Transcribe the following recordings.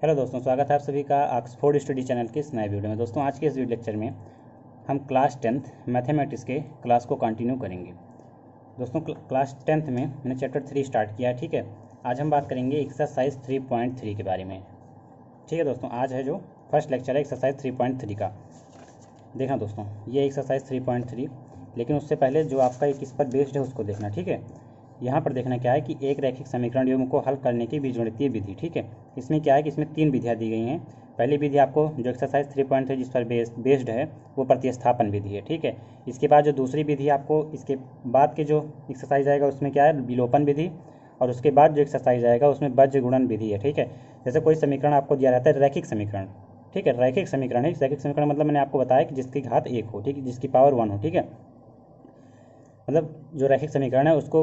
Hello दोस्तों, स्वागत है आप सभी का ऑक्सफोर्ड स्टडी चैनल के इस नए वीडियो में। दोस्तों, आज के इस वीडियो लेक्चर में हम क्लास 10th मैथमेटिक्स के क्लास को कंटिन्यू करेंगे। दोस्तों, क्लास 10th में मैंने चैप्टर 3 स्टार्ट किया है। ठीक है, आज हम बात करेंगे एक्सरसाइज 3.3 के बारे में। ठीक है दोस्तों, आज है जो फर्स्ट लेक्चर है एक्सरसाइज 3.3 का। देखना दोस्तों, ये एक्सरसाइज 3.3, लेकिन उससे पहले जो आपका एक इस पर बेस्ड है उसको देखना। ठीक है, यहाँ पर देखना क्या है कि एक रैखिक समीकरण युग्म को हल करने की बीजगणितीय विधि। ठीक है, इसमें क्या है कि इसमें 3 विधियाँ दी गई हैं। पहली विधि आपको जो एक्सरसाइज 3.3 जिस पर बेस्ड है वो प्रतिस्थापन विधि है। ठीक है, इसके बाद जो दूसरी विधि आपको इसके बाद के जो एक्सरसाइज आएगा उसमें क्या है, विलोपन विधि, और उसके बाद जो एक्सरसाइज आएगा उसमें बज्र गुणन विधि है। ठीक है, जैसे कोई समीकरण आपको दिया रहता है रैखिक समीकरण। ठीक है, रैखिक समीकरण है। रैखिक समीकरण मतलब मैंने आपको बताया कि जिसकी घात 1 हो। ठीक है, जिसकी पावर 1 हो। ठीक है, मतलब जो रैखिक समीकरण है उसको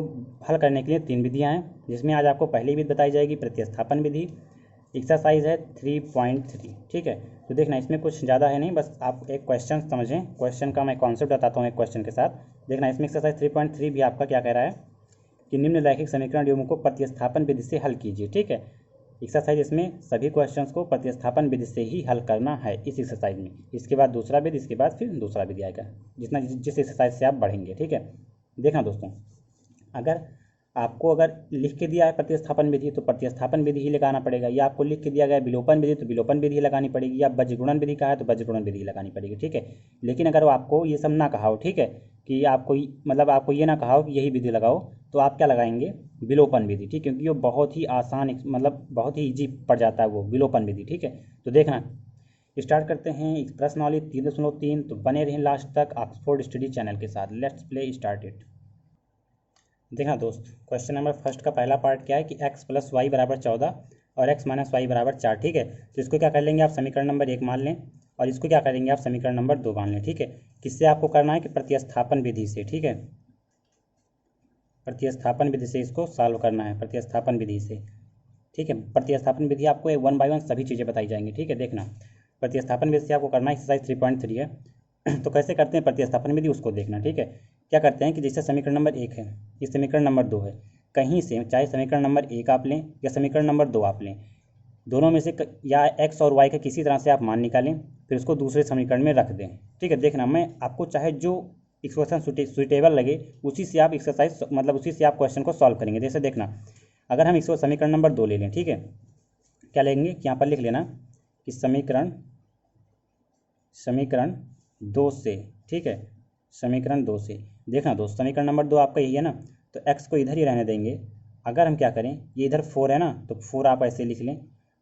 हल करने के लिए 3 विधियां हैं, जिसमें आज आपको पहली विधि बताई जाएगी प्रतिस्थापन विधि। एक्सरसाइज है 3.3। ठीक है, तो देखना इसमें कुछ ज़्यादा है नहीं, बस आप एक क्वेश्चन समझें। क्वेश्चन का मैं कॉन्सेप्ट बताता हूँ एक क्वेश्चन के साथ। देखना इसमें एक्सरसाइज 3.3 भी आपका क्या कह रहा है कि निम्न रैखिक समीकरण युग्म को प्रतिस्थापन विधि से हल कीजिए। ठीक है, एक्सरसाइज इसमें सभी क्वेश्चंस को प्रतिस्थापन विधि से ही हल करना है इस एक्सरसाइज में। इसके बाद दूसरा विधि, इसके बाद फिर दूसरा विधि आएगा जिस एक्सरसाइज से आप बढ़ेंगे। ठीक है, देखना दोस्तों, अगर लिख के दिया है प्रतिस्थापन विधि तो प्रतिस्थापन विधि ही लगाना पड़ेगा, या आपको लिख के दिया गया विलोपन विधि तो विलोपन विधि लगानी पड़ेगी, या बज्रगुणन विधि का है तो बज्रगुणन विधि लगानी पड़ेगी। ठीक है, लेकिन अगर आपको ये सब ना कहा हो, ठीक है, कि आपको ये ना कहा हो कि यही विधि लगाओ, तो आप क्या लगाएंगे, विलोपन विधि। ठीक है, क्योंकि वो बहुत ही आसान, मतलब बहुत ही ईजी पड़ जाता है वो विलोपन विधि। ठीक है, तो देखना स्टार्ट करते हैं प्रश्नावली 3.3। तो बने रहें लास्ट तक ऑक्सफोर्ड स्टडी चैनल के साथ। Let's play start it. देखना दोस्त, क्वेश्चन नंबर फर्स्ट का पहला पार्ट क्या है कि x + y = 14 और x - y = 4। ठीक है, तो इसको क्या कर लेंगे आप, समीकरण नंबर 1 मान लें, और इसको क्या करेंगे आप, समीकरण नंबर 2 मान लें। ठीक है, किससे आपको करना है कि प्रतिस्थापन विधि से। ठीक है, प्रतिस्थापन विधि से इसको सॉल्व करना है, प्रतिस्थापन विधि से। ठीक है, प्रतिस्थापन विधि आपको 1 बाय 1 सभी चीज़ें बताई जाएंगी। ठीक है, देखना प्रतिस्थापन विधि से आपको करना है, एक्सरसाइज 3.3 है। तो कैसे करते हैं प्रतिस्थापन विधि उसको देखना। ठीक है, क्या करते हैं कि जैसे समीकरण नंबर 1 है, ये समीकरण नंबर 2 है, कहीं से चाहे समीकरण नंबर 1 आप लें या समीकरण नंबर 2 आप लें, दोनों में से या x और y का किसी तरह से आप मान निकालें, फिर उसको दूसरे समीकरण में रख दें। ठीक है, देखना मैं आपको चाहे जो इक्वेशन सुटेबल लगे उसी से आप एक्सरसाइज, मतलब उसी से आप क्वेश्चन को सॉल्व करेंगे। जैसे देखना, अगर हम इसको समीकरण नंबर 2 ले लें, ठीक है, क्या लेंगे कि यहाँ पर लिख लेना कि समीकरण 2 से। ठीक है, समीकरण 2 से देखना दोस्त, समीकरण नंबर 2 आपका यही है ना, तो x को इधर ही रहने देंगे। अगर हम क्या करें, ये इधर 4 है ना, तो 4 आप ऐसे लिख लें,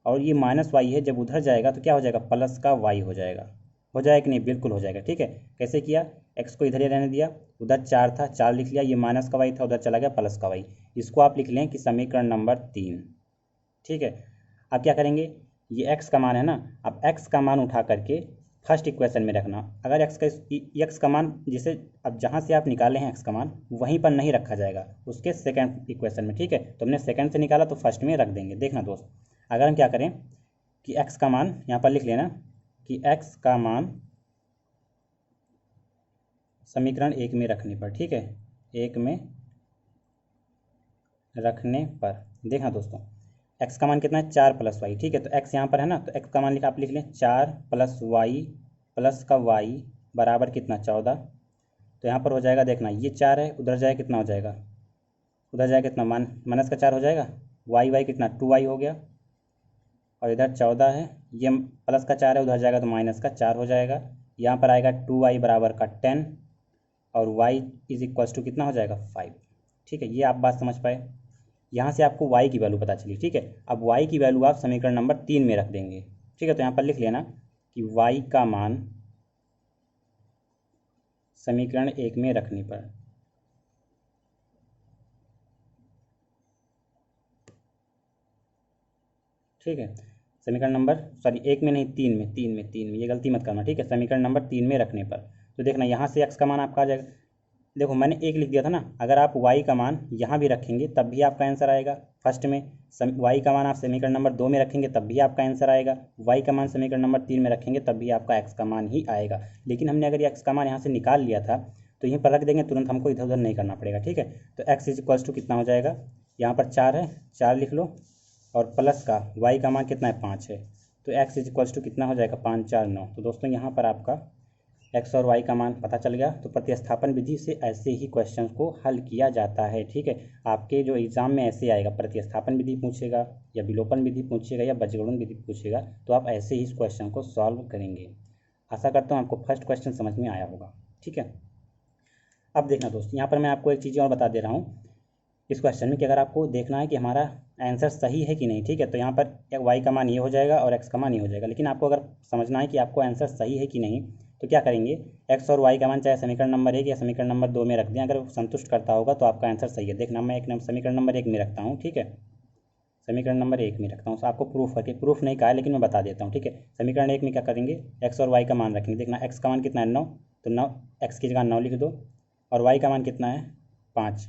और ये -y है, जब उधर जाएगा तो क्या हो जाएगा, प्लस का y हो जाएगा। हो जाएगा कि नहीं, बिल्कुल हो जाएगा। ठीक है, कैसे किया, x को इधर ही रहने दिया, उधर 4 था, 4 लिख लिया, ये माइनस का y था, उधर चला गया प्लस का y। इसको आप लिख लें कि समीकरण नंबर 3। ठीक है, अब क्या करेंगे, ये x का मान है ना, अब x का मान उठा करके फर्स्ट इक्वेशन में रखना। अगर x का मान जिसे अब जहाँ से आप निकाले हैं x का मान वहीं पर नहीं रखा जाएगा, उसके सेकंड इक्वेशन में। ठीक है, तो हमने सेकंड से निकाला तो फर्स्ट में रख देंगे। देखना दोस्त, अगर हम क्या करें कि x का मान यहाँ पर लिख लेना कि x का मान समीकरण 1 में रखने पर, ठीक है, 1 में रखने पर देखना दोस्तों, x का मान कितना है, 4 + y। ठीक है, तो x यहाँ पर है ना, तो x का मान आप लिख लें 4 + y प्लस का y बराबर कितना, 14। तो यहाँ पर हो जाएगा, देखना ये 4 है, उधर जाए कितना हो जाएगा, उधर जाए कितना, माइनस का 4 हो जाएगा, y कितना 2y हो गया, और इधर 14 है, ये प्लस का 4 है, उधर जाएगा तो माइनस का 4 हो जाएगा। यहाँ पर आएगा 2y बराबर का 10, और y = कितना हो जाएगा, 5। ठीक है, ये आप बात समझ पाए। यहाँ से आपको y की वैल्यू पता चली। ठीक है, अब y की वैल्यू आप समीकरण नंबर 3 में रख देंगे। ठीक है, तो यहाँ पर लिख लेना कि y का मान समीकरण 1 में रखने पर, ठीक है, समीकरण नंबर 1 में नहीं, 3 में, ये गलती मत करना। ठीक है, समीकरण नंबर 3 में रखने पर, तो देखना यहाँ से x का मान आपका आ जाएगा। देखो मैंने 1 लिख दिया था ना, अगर आप y का मान यहाँ भी रखेंगे तब भी आपका आंसर आएगा। फर्स्ट में y का मान आप समीकरण नंबर 2 में रखेंगे तब भी आपका आंसर आएगा, y का मान समीकरण नंबर 3 में रखेंगे तब भी आपका x का मान ही आएगा। लेकिन हमने अगर x का मान यहाँ से निकाल लिया था तो यहीं पर रख देंगे, तुरंत हमको इधर उधर नहीं करना पड़ेगा। ठीक है, तो x = कितना हो जाएगा, यहाँ पर 4 है, 4 लिख लो, और प्लस का y का मान कितना है 5 है, तो x इज इक्वल्स टू कितना हो जाएगा 5 4 9। तो दोस्तों यहाँ पर आपका x और y का मान पता चल गया। तो प्रतिस्थापन विधि से ऐसे ही क्वेश्चन को हल किया जाता है, ठीक है। आपके जो एग्ज़ाम में ऐसे आएगा, प्रतिस्थापन विधि पूछेगा या विलोपन विधि पूछेगा या बीजगणित विधि पूछेगा, तो आप ऐसे ही इस क्वेश्चन को सॉल्व करेंगे। आशा करता हूँ आपको फर्स्ट क्वेश्चन समझ में आया होगा, ठीक है। अब देखना दोस्त, यहाँ पर मैं आपको एक चीज़ और बता दे रहा हूँ इस क्वेश्चन में कि अगर आपको देखना है कि हमारा आंसर सही है कि नहीं, ठीक है, तो यहाँ पर y का मान ये हो जाएगा और x का मान ये हो जाएगा। लेकिन आपको अगर समझना है कि आपको आंसर सही है कि नहीं, तो क्या करेंगे, x और y का मान चाहे समीकरण नंबर 1 या समीकरण नंबर 2 में रख दें। अगर वो संतुष्ट करता होगा तो आपका आंसर सही है। देखना, मैं एक समीकरण नंबर 1 में रखता हूँ, ठीक है, समीकरण नंबर 1 में रखता हूँ। आपको प्रूफ नहीं कहा है लेकिन मैं बता देता हूँ, ठीक है। समीकरण 1 में क्या करेंगे, x और y का मान रखेंगे। देखना, x का मान कितना है 9, तो 9 x की जगह 9 लिख दो, और y का मान कितना है 5,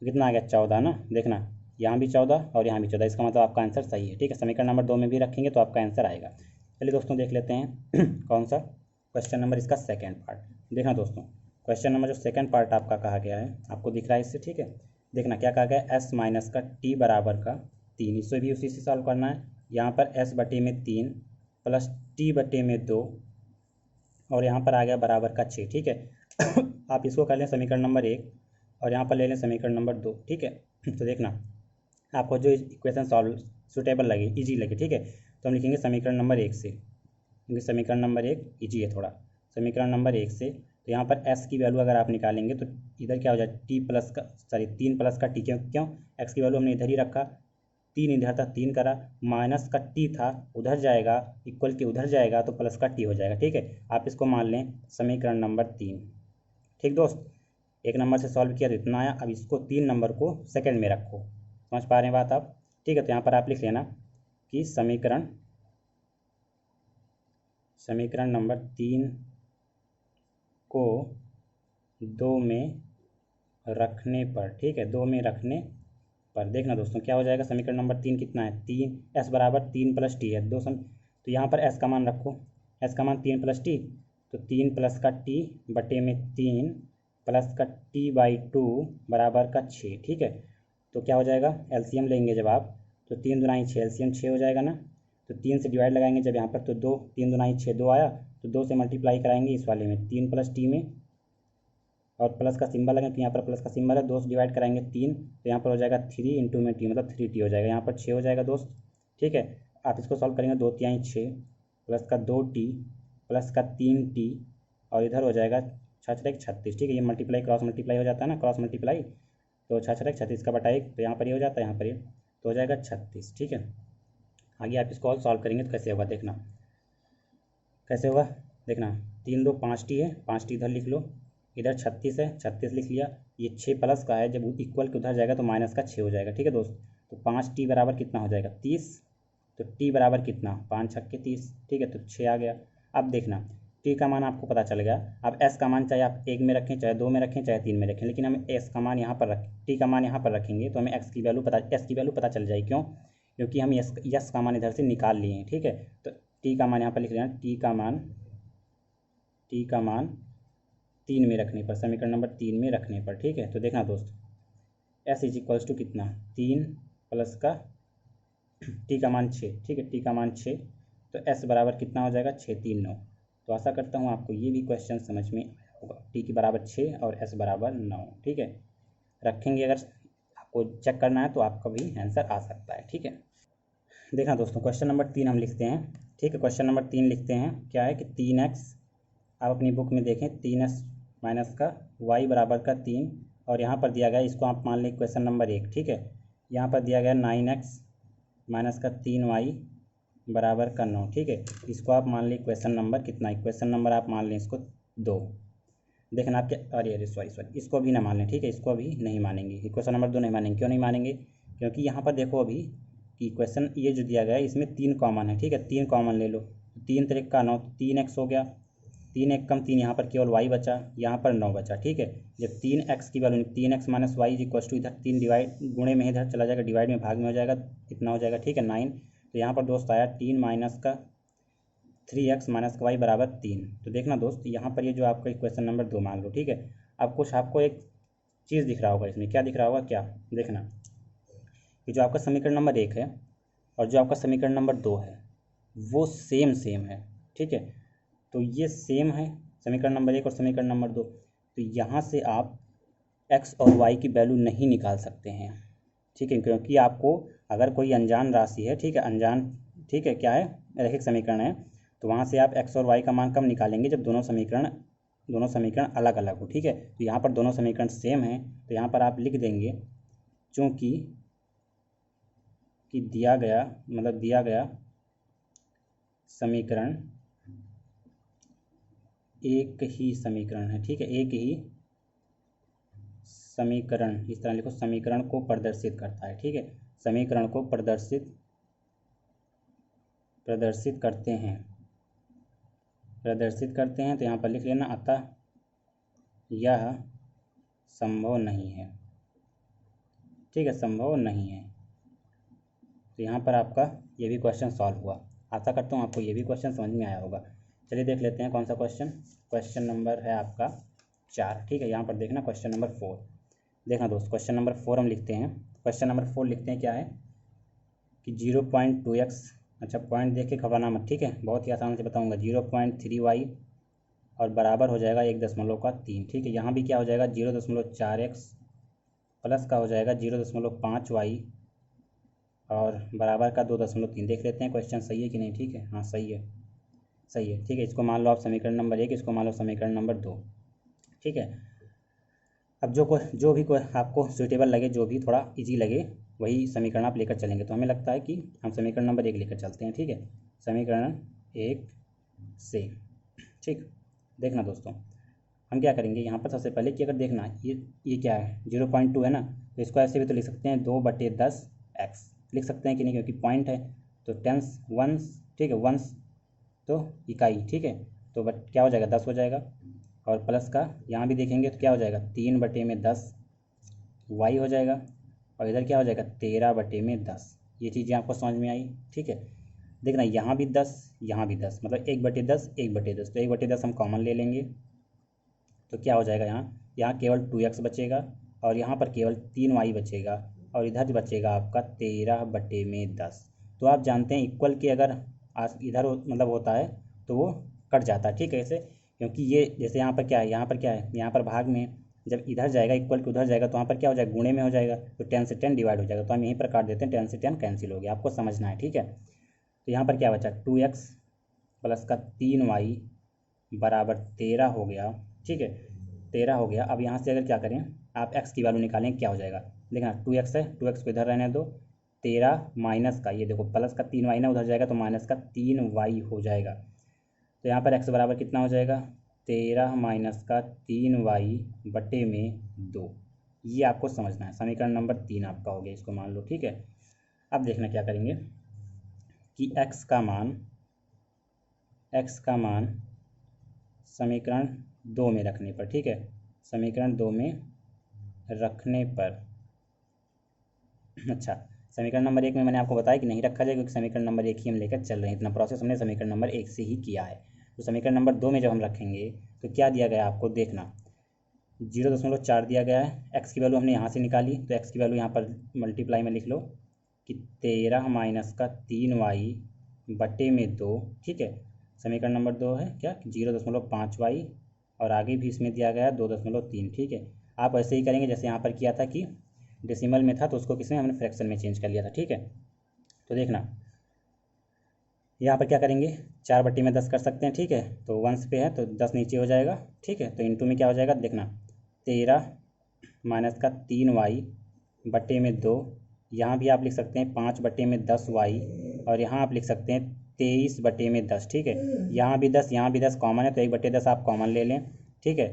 तो कितना आ गया 14 ना। देखना, यहाँ भी 14 और यहाँ भी 14, इसका मतलब आपका आंसर सही है, ठीक है। समीकरण नंबर 2 में भी रखेंगे तो आपका आंसर आएगा। चलिए दोस्तों देख लेते हैं कौन सा क्वेश्चन नंबर, इसका सेकंड पार्ट। देखना दोस्तों, क्वेश्चन नंबर जो सेकंड पार्ट आपका कहा गया है, आपको दिख रहा है इससे, ठीक है। देखना क्या कहा गया है, s माइनस का t बराबर का 3, इससे भी उसी से सॉल्व करना है। यहाँ पर s बटे में 3 प्लस t बटे में 2 और यहाँ पर आ गया बराबर का 6, ठीक है। आप इसको कर लें समीकरण नंबर 1 और यहाँ पर ले लें समीकरण नंबर 2, ठीक है। तो देखना, आपको जो इक्वेशन सॉल्व सूटेबल लगे, इजी लगे, ठीक है, तो हम लिखेंगे समीकरण नंबर 1 से, क्योंकि समीकरण नंबर 1 इजी है थोड़ा। समीकरण नंबर 1 से तो यहाँ पर s की वैल्यू अगर आप निकालेंगे तो इधर क्या हो जाए, t प्लस का 3 प्लस का t, क्यों x की वैल्यू हमने इधर ही रखा, 3 इधर था 3 करा, माइनस का t था उधर जाएगा, इक्वल के उधर जाएगा तो प्लस का t हो जाएगा, ठीक है। आप इसको मान लें समीकरण नंबर 3, ठीक दोस्त। 1 नंबर से सॉल्व किया तो इतना आया। अब इसको 3 नंबर को सेकंड में रखो, समझ पा रहे हैं बात आप, ठीक है। तो यहाँ पर आप लिख लेना कि समीकरण नंबर 3 को 2 में रखने पर, ठीक है, 2 में रखने पर देखना दोस्तों क्या हो जाएगा, समीकरण नंबर 3 कितना है 3, s बराबर 3 प्लस टी है 2 तो यहाँ पर s का मान रखो, s का मान 3 प्लस टी, तो 3 प्लस का टी बटे में 3 प्लस का t बाई 2 बराबर का 6, ठीक है। तो क्या हो जाएगा, एलसीएम लेंगे जब आप, तो 3 दुनाई 6, एलसीएम 6 हो जाएगा ना। तो 3 से डिवाइड लगाएंगे जब यहाँ पर, तो 2, 3 दुनाई 6, 2 आया, तो 2 से मल्टीप्लाई कराएंगे इस वाले में 3 प्लस टी में, और प्लस का सिंबल है तो यहाँ पर प्लस का सिंबल है, 2 से डिवाइड कराएंगे 3, तो यहाँ पर हो जाएगा 3 इंटू में टी मतलब 3t हो जाएगा, यहाँ पर 6 हो जाएगा दोस्त, ठीक है। आप इसको सॉल्व करेंगे 2 तिहाई 6 प्लस का 2t प्लस का 3t और इधर हो जाएगा 6×6 36, ठीक है। ये मल्टीप्लाई क्रॉस मल्टीप्लाई हो जाता है ना, क्रॉस मल्टीप्लाई, तो 6×6 36 का बटा 1, तो यहाँ पर ये हो जाता है, यहाँ पर ये तो हो जाएगा 36, ठीक है। आगे आप इसको और सॉल्व करेंगे तो कैसे होगा, देखना कैसे होगा। देखना 3 2 5t है, 5t इधर लिख लो, इधर 36 है, 36 लिख लिया, ये 6 प्लस का है, जब इक्वल के उधर जाएगा तो माइनस का 6 हो जाएगा, ठीक है दोस्त। तो 5t बराबर कितना हो जाएगा 30, तो t बराबर कितना 5 छक्के 30, ठीक है, तो 6 आ गया। अब देखना t का मान आपको पता चल गया। अब s का मान चाहे आप 1 में रखें, चाहे 2 में रखें, चाहे 3 में रखें, लेकिन हम s का मान यहाँ पर रखें, t का मान यहाँ पर रखेंगे तो हमें s की वैल्यू पता चल जाएगी। क्यों, क्योंकि हम s का मान इधर से निकाल लिए हैं, ठीक है। तो t का मान यहाँ पर लिख लेना, t का मान 3 में रखने पर, समीकरण नंबर 3 में रखने पर, ठीक है। तो देखना दोस्त, s इज इक्वल्स टू कितना 3 प्लस का t का मान 6, ठीक है, t का मान 6, तो s बराबर कितना हो जाएगा 6 3 9। तो आशा करता हूँ आपको ये भी क्वेश्चन समझ में आया होगा, t की बराबर 6 और s बराबर 9, ठीक है। रखेंगे, अगर आपको चेक करना है तो आपका भी आंसर आ सकता है, ठीक है। देखना दोस्तों, क्वेश्चन नंबर 3 हम लिखते हैं, ठीक है। क्वेश्चन नंबर 3 लिखते हैं, क्या है कि 3x, आप अपनी बुक में देखें, 3s माइनस का y बराबर का 3, और यहाँ पर दिया गया, इसको आप मान लें क्वेश्चन नंबर 1, ठीक है। यहाँ पर दिया गया 9x माइनस का 3y बराबर का 9, ठीक है। इसको आप मान लें क्वेश्चन नंबर कितना, क्वेश्चन नंबर आप मान लें इसको 2। देखना आपके, अरे सॉरी इसको भी ना मान लें, ठीक है, इसको अभी नहीं मानेंगे, क्वेश्चन नंबर 2 नहीं मानेंगे। क्यों नहीं मानेंगे, क्योंकि यहाँ पर देखो अभी कि क्वेश्चन ये जो दिया गया है इसमें 3 कॉमन है, ठीक है, 3 कॉमन ले लो, 3 3 का 9, 3x हो गया, 3 1 कम 3, यहाँ पर केवल y बचा, यहाँ पर 9 बचा, ठीक है। जब 3x की value 3x minus y equals two, इधर 3 डिवाइड गुणे में इधर चला जाएगा, डिवाइड में भाग में हो जाएगा, इतना हो जाएगा, ठीक है 9। तो यहाँ पर दोस्त आया 3 माइनस का 3x माइनस का y बराबर 3। तो देखना दोस्त, यहाँ पर ये जो आपका क्वेश्चन नंबर 2 मान लो, ठीक है। अब कुछ आपको एक चीज़ दिख रहा होगा इसमें, क्या दिख रहा होगा, क्या देखना, ये जो आपका समीकरण नंबर 1 है, और जो आपका समीकरण नंबर 2 है वो सेम है, ठीक है। तो ये सेम है समीकरण नंबर 1 और समीकरण नंबर 2। तो यहाँ से आप x और y की वैल्यू नहीं निकाल सकते हैं, ठीक है, क्योंकि आपको अगर कोई अनजान राशि है, ठीक है, अनजान, ठीक है, क्या है, रैखिक समीकरण है, तो वहाँ से आप x और y का मान कब निकालेंगे, जब दोनों समीकरण अलग अलग हो, ठीक है। तो यहाँ पर दोनों समीकरण सेम हैं, तो यहाँ पर आप लिख देंगे चूँकि कि दिया गया समीकरण एक ही समीकरण है, ठीक है, एक ही समीकरण, इस तरह लिखो, समीकरण को प्रदर्शित करता है, ठीक है, समीकरण को प्रदर्शित करते हैं, तो यहाँ पर लिख लेना, अतः यह संभव नहीं है, ठीक है, संभव नहीं है। तो यहाँ पर आपका ये भी क्वेश्चन सॉल्व हुआ। आशा करता हूँ आपको ये भी क्वेश्चन समझ में आया होगा। चलिए देख लेते हैं कौन सा क्वेश्चन नंबर है आपका 4, ठीक है। यहाँ पर देखना क्वेश्चन नंबर 4, देखना दोस्त, क्वेश्चन नंबर 4 हम लिखते हैं। क्वेश्चन नंबर 4 लिखते हैं, क्या है कि 0.2x, अच्छा पॉइंट देख के घबराना मत, ठीक है, बहुत ही आसान से बताऊँगा। 0.3y और बराबर हो जाएगा 1.3, ठीक है। यहाँ भी क्या हो जाएगा 0.4x प्लस का हो जाएगा 0.5y और बराबर का 2.3। देख लेते हैं क्वेश्चन सही है कि नहीं, ठीक है, हाँ सही है, ठीक है। इसको मान लो आप समीकरण नंबर 1, इसको मान लो समीकरण नंबर 2, ठीक है। अब जो भी कोई आपको सूटेबल लगे, जो भी थोड़ा इजी लगे, वही समीकरण आप लेकर चलेंगे। तो हमें लगता है कि हम समीकरण नंबर 1 लेकर चलते हैं, ठीक है, समीकरण 1 से, ठीक। देखना दोस्तों, हम क्या करेंगे यहाँ पर सबसे पहले कि अगर देखना ये क्या है 0.2 है ना, तो इसको ऐसे भी तो लिख सकते हैं 2/10x लिख सकते हैं कि नहीं, क्योंकि पॉइंट है तो टेंस वंस, ठीक है, वंस तो इकाई, ठीक है, तो बट क्या हो जाएगा 10 हो जाएगा। और प्लस का यहाँ भी देखेंगे तो क्या हो जाएगा 3/10 y हो जाएगा, और इधर क्या हो जाएगा 13/10। ये चीज़ें आपको समझ में आई, ठीक है। देखना यहाँ भी 10, यहाँ भी 10, मतलब 1/10 1/10, तो 1/10 हम कॉमन ले लेंगे, तो क्या हो जाएगा यहाँ केवल 2x बचेगा, और यहाँ पर केवल 3y बचेगा, और इधर बचेगा आपका 13/10। तो आप जानते हैं इक्वल के अगर इधर मतलब होता है तो वो कट जाता है, ठीक है, ऐसे, क्योंकि ये जैसे यहाँ पर क्या है, यहाँ पर भाग में जब इधर जाएगा इक्वल के उधर जाएगा, तो वहाँ पर क्या हो जाएगा गुणे में हो जाएगा, तो 10 से 10 डिवाइड हो जाएगा, तो हम यहीं पर काट देते हैं, 10 से 10 कैंसिल हो गया, आपको समझना है, ठीक है। तो यहाँ पर क्या बचा 2x प्लस का 3y बराबर 13 हो गया, ठीक है, 13 हो गया। अब यहाँ से अगर क्या करें आप x की वैल्यू निकालें, क्या हो जाएगा, देखना 2x है, 2x को इधर रहने दो, 13 माइनस का, ये देखो प्लस का 3y ना उधर जाएगा, तो माइनस का 3y हो जाएगा। तो यहाँ पर x बराबर कितना हो जाएगा 13 माइनस का 3y/2। ये आपको समझना है, समीकरण नंबर 3 आपका हो गया, इसको मान लो, ठीक है। अब देखना क्या करेंगे कि x का मान समीकरण 2 में रखने पर, ठीक है, समीकरण 2 में रखने पर, अच्छा समीकरण नंबर 1 में मैंने आपको बताया कि नहीं रखा जाए, क्योंकि समीकरण नंबर 1 ही हम लेकर चल रहे हैं, इतना प्रोसेस हमने समीकरण नंबर 1 से ही किया है। तो समीकरण नंबर 2 में जब हम रखेंगे तो क्या दिया गया आपको, देखना 0.4 दिया गया है, x की वैल्यू हमने यहाँ से निकाली, तो x की वैल्यू यहाँ पर मल्टीप्लाई में लिख लो कि 13 माइनस का 3y/2, ठीक है। समीकरण नंबर 2 है क्या 0.5y, और आगे भी इसमें दिया गया है 2.3, ठीक है। आप ऐसे ही करेंगे जैसे यहाँ पर किया था कि डेसिमल में था, तो उसको किसमें हमने फ्रैक्शन में चेंज कर लिया था, ठीक है। तो देखना यहाँ पर क्या करेंगे 4/10 कर सकते हैं, ठीक है, तो वंश पे है तो 10 नीचे हो जाएगा, ठीक है। तो इंटू में क्या हो जाएगा, देखना 13 माइनस का 3y/2, यहाँ भी आप लिख सकते हैं 5/10y, और यहाँ आप लिख सकते हैं 23/10, ठीक है। यहाँ भी 10 कॉमन है, तो 1/10 आप कॉमन ले लें, ठीक है।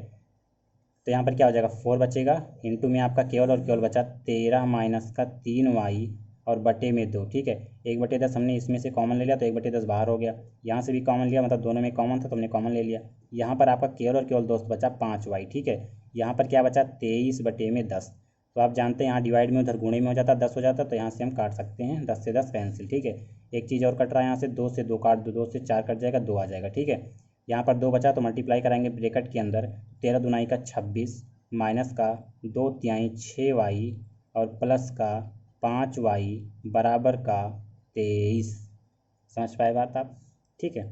तो यहाँ पर क्या हो जाएगा 4 बचेगा, इंटू में आपका केवल और केवल बचा 13 माइनस का 3y और /2, ठीक है। 1/10 हमने इसमें से कॉमन ले लिया, तो 1/10 बाहर हो गया, यहाँ से भी कॉमन लिया, मतलब दोनों में कॉमन था तो हमने कॉमन ले लिया। यहाँ पर आपका केवल और केवल दोस्त बचा 5y, ठीक है। यहाँ पर क्या बचा 23/10। तो आप जानते हैं यहाँ डिवाइड में उधर गुणे में हो जाता 10 हो जाता, तो यहाँ से हम काट सकते हैं, 10 से 10 कैंसिल, ठीक है। एक चीज़ और कट रहा है यहाँ से, 2 से 2 काट दो, 2 से 4 कट जाएगा, 2 आ जाएगा, ठीक है। यहाँ पर 2 बचा तो मल्टीप्लाई कराएंगे ब्रैकेट के अंदर, 13 दूनाई का 26 माइनस का 2/3 6y और प्लस का 5y बराबर का 23। समझ पाए बात आप? ठीक है।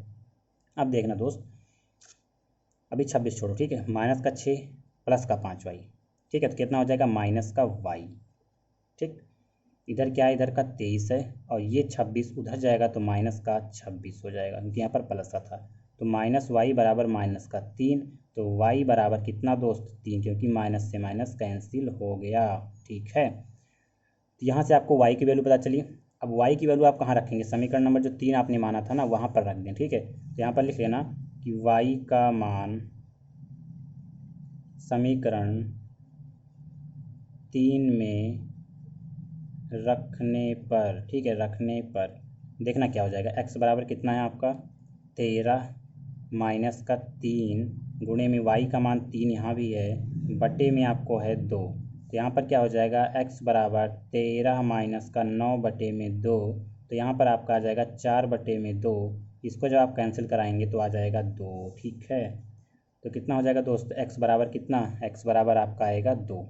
अब देखना दोस्त, अभी 26 छोड़ो, ठीक है, माइनस का 6 प्लस का 5y, ठीक है, तो कितना हो जाएगा माइनस का y। ठीक, इधर क्या है, इधर का 23 है और ये 26 उधर जाएगा तो माइनस का 26 हो जाएगा, क्योंकि यहाँ पर प्लस का था। तो माइनस वाई बराबर माइनस का 3, तो y बराबर कितना दोस्त 3, क्योंकि माइनस से माइनस कैंसिल हो गया। ठीक है, तो यहाँ से आपको y की वैल्यू पता चली। अब y की वैल्यू आप कहाँ रखेंगे, समीकरण नंबर जो 3 आपने माना था ना वहाँ पर रख दें। ठीक है, तो यहाँ पर लिख लेना कि y का मान समीकरण 3 में रखने पर, ठीक है, रखने पर देखना क्या हो जाएगा। x बराबर कितना है आपका 13 माइनस का 3 गुणे में y का मान 3 यहाँ भी है, बटे में आपको है 2। तो यहाँ पर क्या हो जाएगा, x बराबर 13 माइनस का 9 बटे में 2, तो यहाँ पर आपका आ जाएगा 4 बटे में 2। इसको जब आप कैंसिल कराएंगे तो आ जाएगा 2। ठीक है, तो कितना हो जाएगा दोस्त, x बराबर कितना, x बराबर आपका आएगा 2।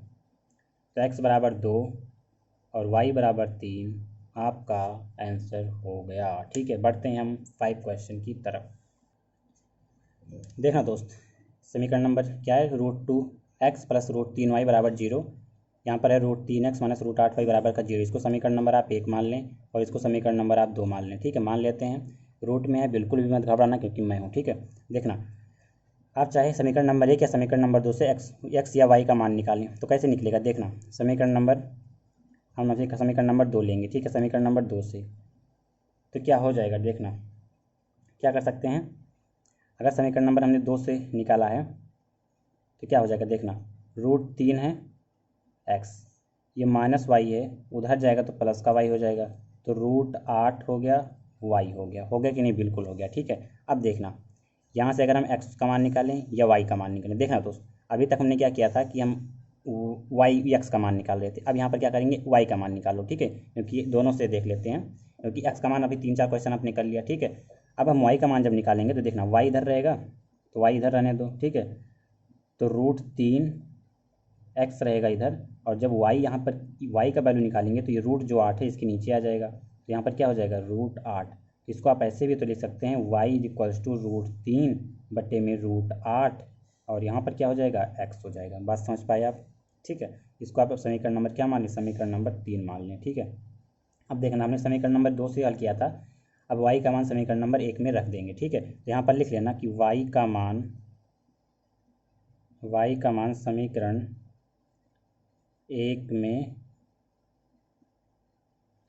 तो x बराबर 2 और y बराबर 3 आपका आंसर हो गया। ठीक है, बढ़ते हैं हम 5 क्वेश्चन की तरफ। देखना दोस्त, समीकरण नंबर क्या है, √2x प्लस √3y बराबर 0। यहाँ पर है √3x माइनस √8y बराबर का 0। इसको समीकरण नंबर आप 1 मान लें और इसको समीकरण नंबर आप 2 मान लें। ठीक है, मान लेते हैं, रूट में है, बिल्कुल भी मत घबराना क्योंकि मैं हूँ। ठीक है, देखना, आप चाहे समीकरण नंबर 1 या समीकरण नंबर 2 से x या y का मान निकालें तो कैसे निकलेगा। देखना, समीकरण नंबर हम समीकरण नंबर 2 लेंगे। ठीक है, समीकरण नंबर 2 से तो क्या हो जाएगा, देखना क्या कर सकते हैं। अगर समीकरण नंबर हमने 2 से निकाला है तो क्या हो जाएगा, देखना, √3 है x, ये माइनस वाई है, उधर जाएगा तो प्लस का y हो जाएगा, तो √8 हो गया, y हो गया। हो गया कि नहीं, बिल्कुल हो गया। ठीक है, अब देखना, यहाँ से अगर हम x का मान निकालें या y का मान निकालें, देखना दोस्त, अभी तक हमने क्या किया था कि हम x का मान निकाल रहे थे। अब यहाँ पर क्या करेंगे, y का मान निकालो। ठीक है, क्योंकि दोनों से देख लेते हैं, क्योंकि x का मान अभी 3-4 क्वेश्चन आपने कर लिया। ठीक है, अब हम y का मान जब निकालेंगे तो देखना, y इधर रहेगा तो y इधर रहने दो। ठीक है, तो √3x रहेगा इधर, और जब y यहाँ पर y का वैल्यू निकालेंगे तो ये रूट जो 8 है इसके नीचे आ जाएगा, तो यहाँ पर क्या हो जाएगा, √8। इसको आप ऐसे भी तो लिख सकते हैं, y इक्वल्स टू √3 बटे में √8, और यहाँ पर क्या हो जाएगा, x हो जाएगा। बात समझ पाए आप? ठीक है, इसको आप समीकरण नंबर क्या मान लें, समीकरण नंबर 3 मान लें। ठीक है, अब देखना, हमने समीकरण नंबर 2 से हल किया था, अब y का मान समीकरण नंबर 1 में रख देंगे। ठीक है, तो यहाँ पर लिख लेना कि y का मान समीकरण 1 में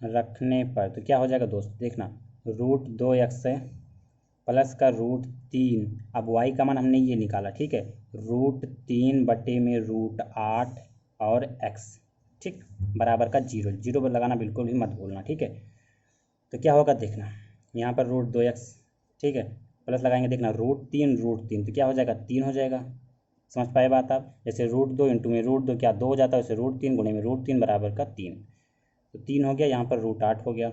रखने पर तो क्या हो जाएगा दोस्त, देखना, √2x है प्लस का √3, अब y का मान हमने ये निकाला। ठीक है, √3 बटे में √8 और x, ठीक, बराबर का 0। 0 पर लगाना बिल्कुल भी मत भूलना। ठीक है, तो क्या होगा, देखना, यहाँ पर √2x, ठीक है, प्लस लगाएंगे, देखना, √3 तो क्या हो जाएगा, 3 हो जाएगा। समझ पाए बात आप? जैसे √2 इंटू में √2 क्या 2 हो जाता है, वैसे √3 गुणे में √3 बराबर का 3, तो 3 हो गया, यहाँ पर √8 हो गया,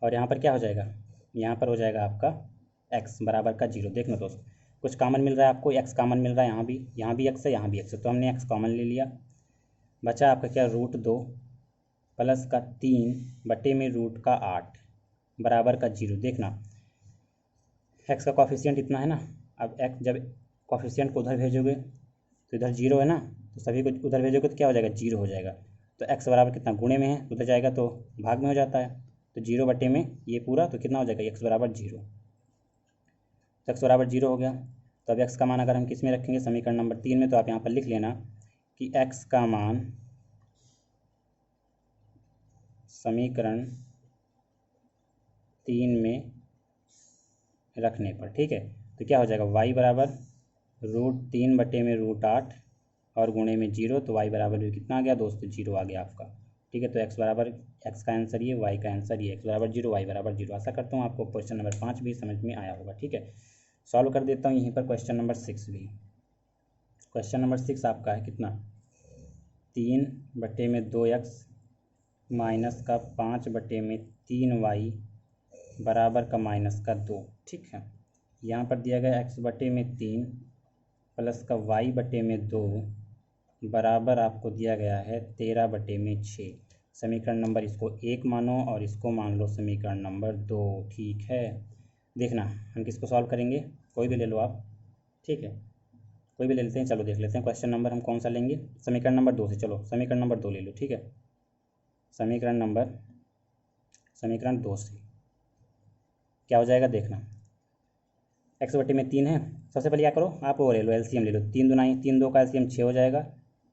और यहाँ पर क्या हो जाएगा, यहाँ पर हो जाएगा आपका x बराबर का 0। देखना दोस्त, कुछ कॉमन मिल रहा है आपको, x कॉमन मिल रहा है, यहाँ भी x है, यहाँ भी x है, तो हमने x कॉमन ले लिया, बचा आपका क्या, √2 प्लस का 3 बटे में √8 बराबर का 0। देखना, x का कॉफिशिएंट इतना है ना, अब x जब कॉफिशिएंट को उधर भेजोगे तो इधर 0 है ना, तो सभी को उधर भेजोगे तो क्या हो जाएगा, 0 हो जाएगा। तो x बराबर कितना, गुणे में है, उधर जाएगा तो भाग में हो जाता है, तो 0 बटे में ये पूरा, तो कितना हो जाएगा, x बराबर 0। तो x बराबर 0 हो गया, तो अब x का मान अगर हम किस में रखेंगे, समीकरण नंबर 3 में, तो आप यहाँ पर लिख लेना कि x का मान समीकरण 3 में रखने पर, ठीक है, तो क्या हो जाएगा, y बराबर √3 बटे में √8 और गुणे में 0, तो y बराबर भी कितना आ गया दोस्तों, 0 आ गया आपका। ठीक है, तो x बराबर, x का आंसर ये, y का आंसर ये, x बराबर 0, y बराबर 0। आशा करता हूँ आपको क्वेश्चन नंबर 5 भी समझ में आया होगा। ठीक है, सॉल्व कर देता हूँ यहीं पर क्वेश्चन नंबर 6 भी। क्वेश्चन नंबर 6 आपका है कितना, 3 बटे में 2x माइनस का 5 बटे में 3y बराबर का माइनस का 2। ठीक है, यहाँ पर दिया गया x बटे में 3 प्लस का y बटे में 2 बराबर आपको दिया गया है 13 बटे में 6। समीकरण नंबर इसको 1 मानो और इसको मान लो समीकरण नंबर 2। ठीक है, देखना हम किसको सॉल्व करेंगे, कोई भी ले लो आप। ठीक है, कोई भी ले लेते हैं। चलो देख लेते हैं क्वेश्चन नंबर हम कौन सा लेंगे। समीकरण नंबर 2 से, चलो समीकरण नंबर 2 ले लो। ठीक है, समीकरण 2 से क्या हो जाएगा देखना। एक्स बटे में 3 है, सबसे पहले क्या करो आप वो ले लो, एलसीएम ले लो। 3 दुनाई 3, 2 का एलसीएम 6 हो जाएगा।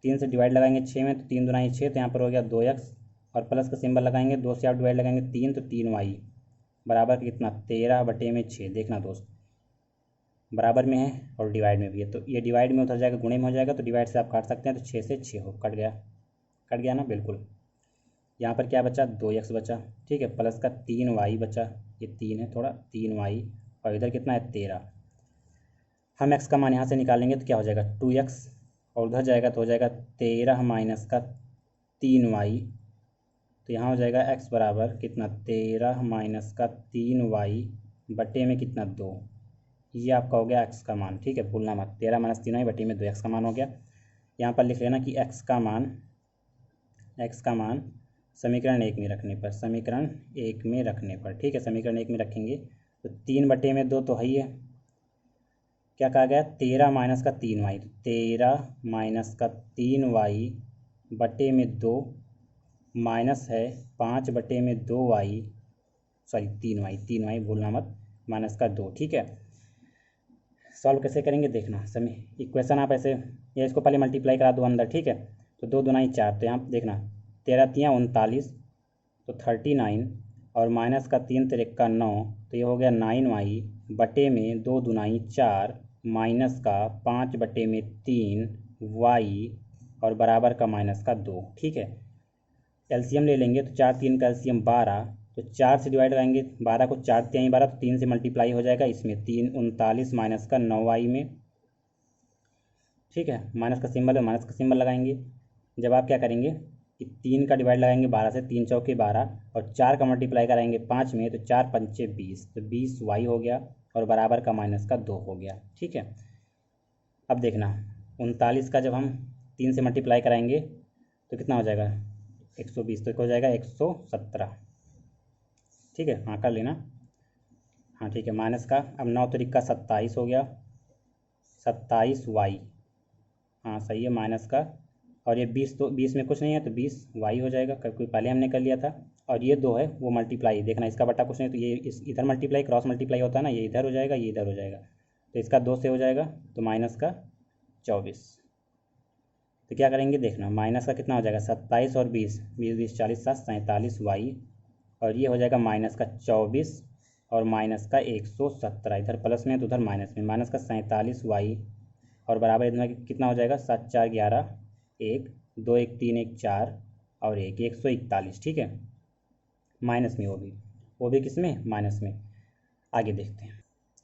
3 से डिवाइड लगाएंगे 6 में तो 3 दुनाई 6, तो यहाँ पर हो गया 2x और प्लस का सिंबल लगाएंगे। 2 से आप डिवाइड लगाएंगे 3 तो 3y बराबर कितना 13 बटे में 6। देखना दोस्त बराबर में है और डिवाइड में भी है, तो ये डिवाइड में उतर जाएगा, गुणे में हो जाएगा, तो डिवाइड से आप काट सकते हैं। तो 6 से 6 हो कट गया ना, बिल्कुल। यहाँ पर क्या बचा 2x बचा। ठीक है, प्लस का 3y बचा, ये 3 है थोड़ा, 3y और इधर कितना है 13। हम x का मान यहाँ से निकालेंगे तो क्या हो जाएगा 2x और उधर जाएगा तो हो जाएगा 13 माइनस का 3y। तो यहाँ हो जाएगा x बराबर कितना 13 माइनस का 3y बटे में कितना 2। ये आपका हो गया x का मान। ठीक है, भूलना मत, 13 माइनस 3y बटे में 2x का मान हो गया। यहाँ पर लिख लेना कि x का मान समीकरण 1 में रखने पर, समीकरण 1 में रखने पर। ठीक है, समीकरण 1 में रखेंगे तो 3 बटे में 2 तो है ही है। क्या कहा गया 13 माइनस का 3y, तो 13 माइनस का 3y बटे में 2 माइनस है 5 बटे में 2y, सॉरी 3y भूलना मत, माइनस का 2। ठीक है, सॉल्व कैसे करेंगे देखना। समय इक्वेशन आप ऐसे या इसको पहले मल्टीप्लाई करा दो अंदर। ठीक है, तो 2 दुनाई 4, तो यहाँ देखना 13 तियाँ 39 तो 39 और माइनस का 3 तिरक का 9, तो ये हो गया 9y बटे में 2 दुनाई 4 माइनस का 5 बटे में 3y और बराबर का माइनस का 2। ठीक है, एलसीएम ले लेंगे तो 4 3 का एलसीएम 12, तो 4 से डिवाइड कराएंगे 12 को, 4 तिहाई 12, तो 3 से मल्टीप्लाई हो जाएगा इसमें 3 39 माइनस का 9y में। ठीक है, माइनस का सिंबल है, माइनस का सिंबल लगाएंगे। जब आप क्या करेंगे कि 3 का डिवाइड लगाएंगे 12 से, 3 चौके 12 और 4 का मल्टीप्लाई कराएंगे 5 में, तो 4 पंचे 20, तो 20y हो गया और बराबर का माइनस का 2 हो गया। ठीक है, अब देखना 39 का जब हम 3 से मल्टीप्लाई कराएंगे तो कितना हो जाएगा 120, तो हो जाएगा 117। ठीक है, हाँ कर लेना। हाँ ठीक है, माइनस का अब 9 तरीक का 27 हो गया, 27y। हाँ सही है, माइनस का, और ये 20, तो 20 में कुछ नहीं है तो 20y हो जाएगा, क्योंकि पहले हमने कर लिया था। और ये 2 है वो मल्टीप्लाई, देखना इसका बटा कुछ नहीं, तो ये इधर मल्टीप्लाई क्रॉस मल्टीप्लाई होता है ना, ये इधर हो जाएगा, ये इधर हो जाएगा, तो इसका 2 से हो जाएगा, तो माइनस का 24। तो क्या करेंगे देखना, माइनस का कितना हो जाएगा 27 और 20 20 40 7 47y, और ये हो जाएगा माइनस का 24 और माइनस का 117, इधर प्लस में तो उधर माइनस में, माइनस का 47y और बराबर इधर कितना हो जाएगा 7 4 11 1 2 1 3 1 4 और 141। ठीक है, माइनस में, वो भी किस में माइनस में। आगे देखते हैं,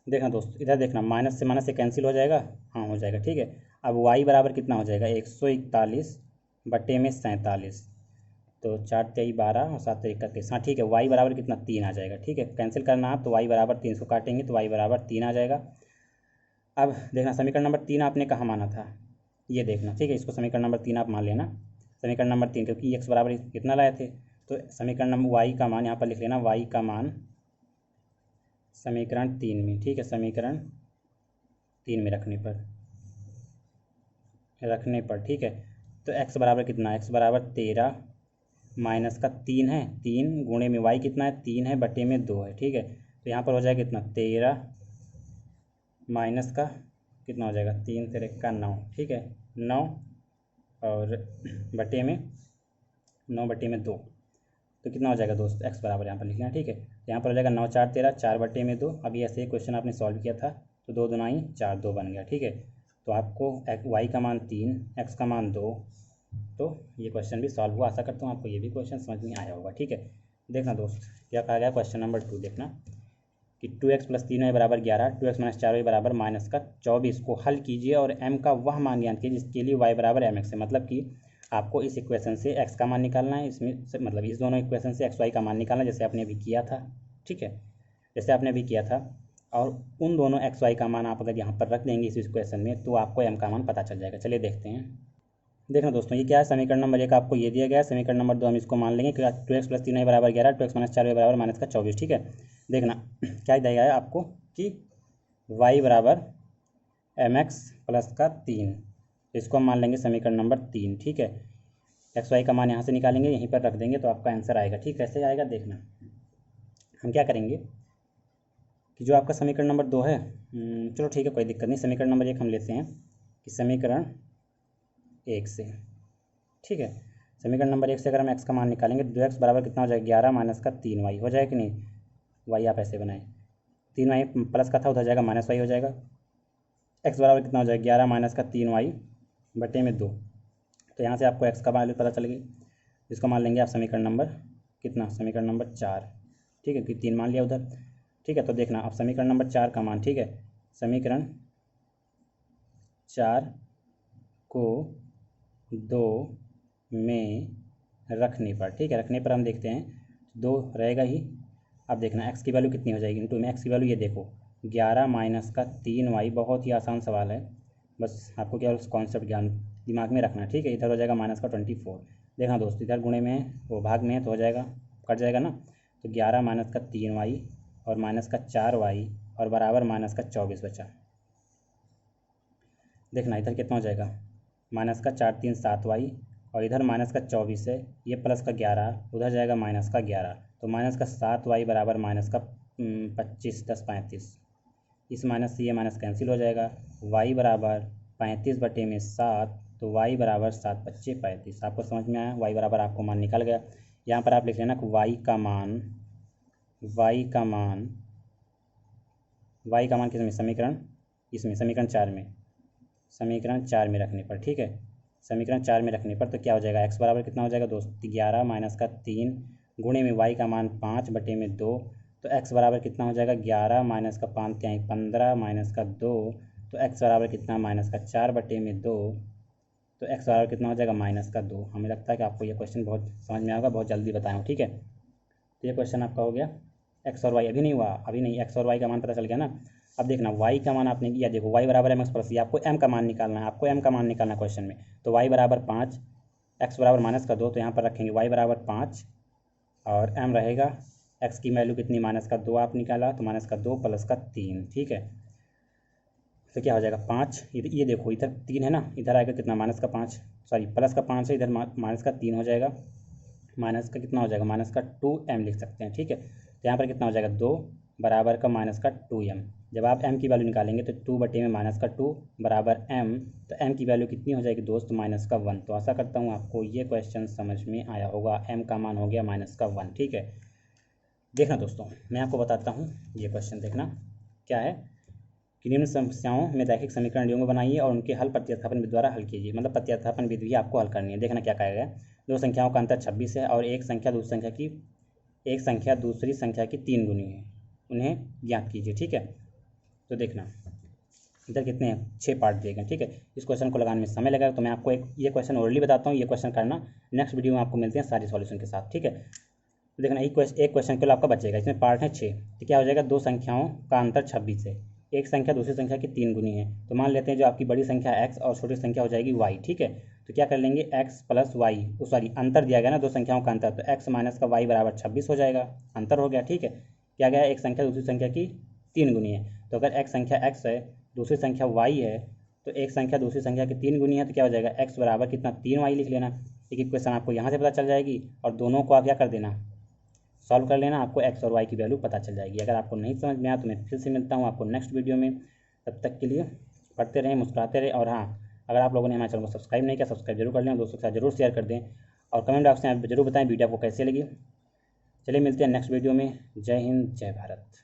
देखना दोस्त इधर देखना, माइनस से कैंसिल हो जाएगा, हाँ हो जाएगा। ठीक है, अब y बराबर कितना हो जाएगा 141 बटे में 47, तो 4 3 12 और 7 3 31। हाँ ठीक है, y बराबर कितना 3 आ जाएगा। ठीक है, कैंसिल करना आप, तो y बराबर 3 को काटेंगे तो y बराबर 3 आ जाएगा। अब देखना समीकरण नंबर 3 आपने कहाँ माना था, ये देखना। ठीक है, इसको समीकरण नंबर 3 आप मान लेना, समीकरण नंबर 3, क्योंकि x बराबर कितना लाए थे, तो समीकरण नंबर y का मान यहाँ पर लिख लेना, y का मान समीकरण 3 में। ठीक है, समीकरण 3 में रखने पर ठीक है, तो x बराबर कितना, x बराबर 13 माइनस का 3 है, 3 गुणे में y कितना है 3 है बटे में 2 है। ठीक है, तो यहाँ पर हो जाएगा कितना 13 माइनस का कितना हो जाएगा 3 3 का 9। ठीक है, 9 और बटे में 9 बटे में 2, तो कितना हो जाएगा दोस्त x बराबर यहाँ पर लिखना है। ठीक है, यहाँ पर हो जाएगा 9 4 13 4 बटे में 2। अभी ऐसे ही क्वेश्चन आपने सॉल्व किया था, तो 2 दुनाई 4 2 बन गया। ठीक है, तो आपको y का मान 3 x का मान 2, तो ये क्वेश्चन भी सॉल्व हुआ। आशा करता हूँ आपको ये भी क्वेश्चन समझ में आया होगा। ठीक है, देखना दोस्त क्या कहा गया क्वेश्चन नंबर 2, देखना कि 2x प्लस 3y बराबर 11, 2x माइनस 4y बराबर माइनस का 24 को हल कीजिए और m का वह मान ज्ञात कीजिए जिसके लिए y बराबर mx है। मतलब कि आपको इस इक्वेशन से x का मान निकालना है, इसमें मतलब इस दोनों इक्वेशन से xy का मान निकालना है, जैसे आपने अभी किया था। ठीक है, जैसे आपने अभी किया था, और उन दोनों xy का मान आप अगर यहाँ पर रख देंगे इस इक्वेशन में, तो आपको m का मान पता चल जाएगा। चलिए देखते हैं, देखना दोस्तों, ये क्या है, समीकरण नंबर 1 आपको ये दिया गया है, समीकरण नंबर 2 हम इसको मान लेंगे कि 2x + 3y बराबर 11, 2x - 4y बराबर -24, ठीक है। देखना क्या दिया गया है आपको कि y बराबर mx + 3, इसको हम मान लेंगे समीकरण नंबर 3, ठीक है। एक्स वाई का मान यहाँ से निकालेंगे, यहीं पर रख देंगे तो आपका आंसर आएगा, ठीक। कैसे आएगा देखना, हम क्या करेंगे कि जो आपका समीकरण नंबर 2 है, चलो ठीक है कोई दिक्कत नहीं, समीकरण नंबर 1 हम लेते हैं कि समीकरण 1 से, ठीक है। समीकरण नंबर 1 से अगर हम x का मान निकालेंगे तो 2x बराबर कितना हो जाएगा, 11 - 3y हो जाएगा कि नहीं। y आप ऐसे बनाएं, 3y प्लस का था उधर जाएगा -y हो जाएगा। x बराबर कितना हो जाएगा, 11 - 3y बटे में 2, तो यहाँ से आपको x का वैल्यू पता चल गई, जिसको मान लेंगे आप समीकरण नंबर कितना, समीकरण नंबर 4, ठीक है, क्योंकि 3 मान लिया उधर, ठीक है। तो देखना अब समीकरण नंबर 4 का मान, ठीक है, समीकरण 4 को 2 में रखने पर, ठीक है, रखने पर हम देखते हैं 2 रहेगा ही। अब देखना x की वैल्यू कितनी हो जाएगी, इनटू में x की वैल्यू ये देखो 11 - 3y, बहुत ही आसान सवाल है, बस आपको केवल कॉन्सेप्ट ज्ञान दिमाग में रखना, ठीक है। इधर हो जाएगा -24, देखना दोस्त इधर गुणे में वो भाग में है तो हो जाएगा, कट जाएगा ना, तो 11 - 3y और -4y और बराबर -24 बचा। देखना इधर कितना हो जाएगा, -4 3 7y और इधर -24 है, ये प्लस का 11 उधर जाएगा -11, तो -7y बराबर -25 10 35, इस माइनस से ये माइनस कैंसिल हो जाएगा। y बराबर 35 बटे में 7, तो y बराबर 7 × 5 = 35। आपको समझ में आया, y बराबर आपको मान निकल गया। यहाँ पर आप लिख लेना कि y का मान किसमें, समीकरण इसमें, समीकरण 4 में रखने पर, ठीक है, समीकरण 4 में रखने पर तो क्या हो जाएगा, x बराबर कितना हो जाएगा दोस्त, 11 - 3 गुणे में y का मान 5 बटे में 2, तो x बराबर कितना हो जाएगा, 11 - 5 = 15 - 2, तो x बराबर कितना, -4 बटे में 2, तो x बराबर कितना हो जाएगा, -2। हमें लगता है कि आपको ये क्वेश्चन बहुत समझ में आएगा, बहुत जल्दी बताया हूँ, ठीक है। तो ये क्वेश्चन आपका हो गया। x और y अभी नहीं हुआ, अभी नहीं, x और y का मान पता चल गया ना। अब देखना y का मान आपने किया, देखो y बराबर mx + ये आपको m का मान निकालना है, क्वेश्चन में। तो y बराबर 5, x बराबर -2, तो यहाँ पर रखेंगे y बराबर 5 और m रहेगा, x की वैल्यू कितनी, -2 आप निकाला, तो -2 + 3, ठीक है। तो क्या हो जाएगा 5, ये देखो इधर 3 है ना, इधर आएगा कितना, -5, सॉरी +5 है, इधर -3 हो जाएगा, माइनस का कितना हो जाएगा, -2m लिख सकते हैं, ठीक है। तो यहाँ पर कितना हो जाएगा, 2 बराबर का -2m। जब आप m की वैल्यू निकालेंगे तो 2 बटे में -2 बराबर m, तो m की वैल्यू कितनी हो जाएगी दोस्त, -1। तो आशा करता हूँ आपको ये क्वेश्चन समझ में आया होगा, m का मान हो गया -1, ठीक है। देखना दोस्तों मैं आपको बताता हूँ, ये क्वेश्चन देखना क्या है कि निम्न समस्याओं में रैखिक समीकरण योग बनाइए और उनके हल प्रतिस्थापन विधि द्वारा हल कीजिए, मतलब प्रतिस्थापन विधि आपको हल करनी है। देखना क्या कहा गया, दो संख्याओं का अंतर 26 है और एक संख्या दूसरी संख्या की 3 गुनी है, उन्हें ज्ञात कीजिए, ठीक है। तो देखना इधर कितने हैं, 6 पार्ट दिए गए, ठीक है। इस क्वेश्चन को लगाने में समय लगेगा, तो मैं आपको ये क्वेश्चन ओरली बताता हूँ, ये क्वेश्चन करना, नेक्स्ट वीडियो में आपको मिलते हैं सारे सॉल्यूशन के साथ, ठीक है। तो देखना एक क्वेश्चन केवल आपका बचेगा, इसमें पार्ट है 6, तो क्या हो जाएगा, दो संख्याओं का अंतर 26 है, एक संख्या दूसरी संख्या की 3 गुनी है, तो मान लेते हैं जो आपकी बड़ी संख्या x और छोटी संख्या हो जाएगी y, ठीक है। तो क्या कर लेंगे, x + y, सॉरी अंतर दिया गया ना दो संख्याओं का अंतर, तो x - का y बराबर 26 हो जाएगा, अंतर हो गया, ठीक है। क्या गया, एक संख्या दूसरी संख्या की 3 गुनी है, तो अगर एक संख्या x है दूसरी संख्या y है, तो एक संख्या दूसरी संख्या की 3 गुनी है, तो क्या हो जाएगा, x बराबर कितना, 3y लिख लेना। एक इक्वेशन आपको यहाँ से पता चल जाएगी और दोनों को आप क्या कर देना, सॉल्व कर लेना, आपको x और y की वैल्यू पता चल जाएगी। अगर आपको नहीं समझ में आया तो मैं फिर से मिलता हूँ आपको नेक्स्ट वीडियो में, तब तक के लिए पढ़ते रहें, मुस्कुराते रहें, और हाँ अगर आप लोगों ने हमारे चैनल को सब्सक्राइब नहीं किया, सब्सक्राइब जरूर कर लें, दोस्तों के साथ जरूर शेयर कर दें, और कमेंट बॉक्स में आप जरूर बताएं वीडियो आपको कैसे लगी। चलिए मिलते हैं नेक्स्ट वीडियो में, जय हिंद जय भारत।